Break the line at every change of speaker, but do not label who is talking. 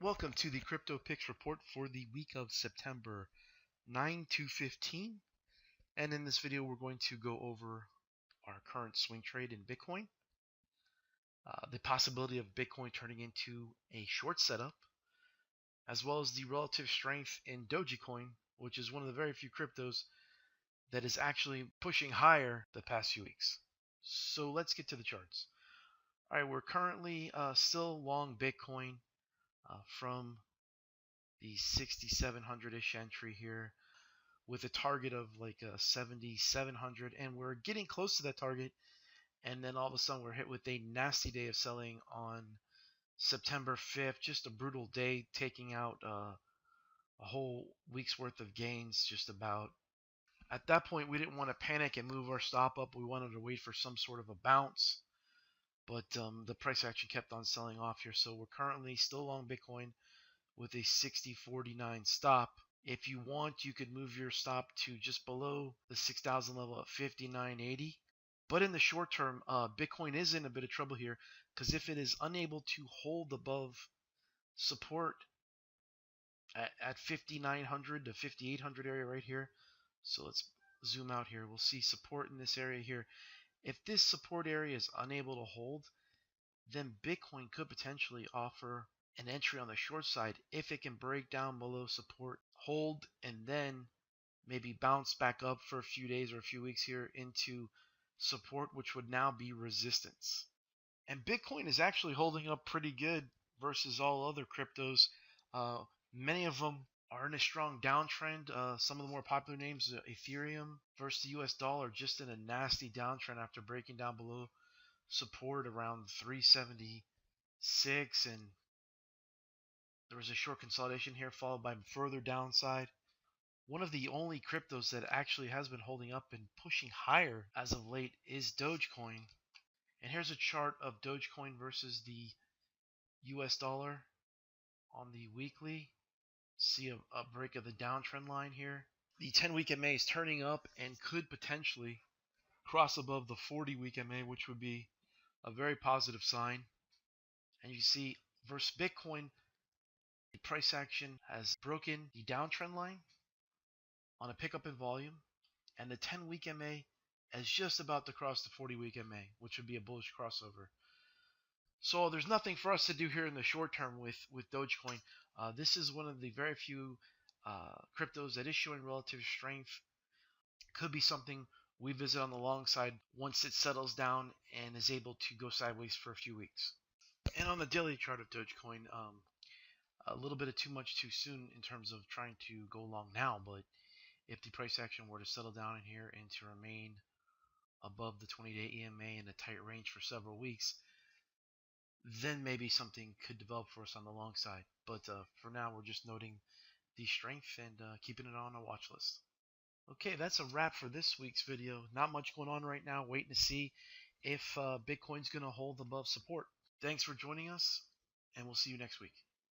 Welcome to the CryptoPicks report for the week of September 9 to 15. And in this video, we're going to go over our current swing trade in Bitcoin, the possibility of Bitcoin turning into a short setup, as well as the relative strength in Dogecoin, which is one of the very few cryptos that is actually pushing higher the past few weeks. So let's get to the charts. All right, we're currently still long Bitcoin from the 6,700-ish entry here with a target of like 7,700, and we're getting close to that target. And then all of a sudden we're hit with a nasty day of selling on September 5th, just a brutal day, taking out a whole week's worth of gains just about. At that point, we didn't want to panic and move our stop up. We wanted to wait for some sort of a bounce, but the price action kept on selling off here. So we're currently still long Bitcoin with a 60.49 stop. If you want, you could move your stop to just below the 6,000 level at 59.80. But in the short term, Bitcoin is in a bit of trouble here because if it is unable to hold above support at 5,900 to 5,800 area right here. So let's zoom out here. We'll see support in this area here. If this support area is unable to hold, then Bitcoin could potentially offer an entry on the short side if it can break down below support, hold, and then maybe bounce back up for a few days or a few weeks here into support, which would now be resistance. And Bitcoin is actually holding up pretty good versus all other cryptos. Many of them are in a strong downtrend. Some of the more popular names, Ethereum versus the US dollar, just in a nasty downtrend after breaking down below support around 376, and there was a short consolidation here followed by further downside. One of the only cryptos that actually has been holding up and pushing higher as of late is Dogecoin. And here's a chart of Dogecoin versus the US dollar on the weekly. See a break of the downtrend line here. The 10-week MA is turning up and could potentially cross above the 40-week MA, which would be a very positive sign. And you see versus Bitcoin, the price action has broken the downtrend line on a pickup in volume, and the 10-week MA is just about to cross the 40-week MA, which would be a bullish crossover. So there's nothing for us to do here in the short term with Dogecoin. This is one of the very few cryptos that is showing relative strength. Could be something we visit on the long side once it settles down and is able to go sideways for a few weeks. And on the daily chart of Dogecoin, a little bit of too much too soon in terms of trying to go long now, but if the price action were to settle down in here and to remain above the 20-day EMA in a tight range for several weeks, then maybe something could develop for us on the long side. But for now, we're just noting the strength and keeping it on a watch list. Okay, that's a wrap for this week's video. Not much going on right now. Waiting to see if Bitcoin's going to hold above support. Thanks for joining us, and we'll see you next week.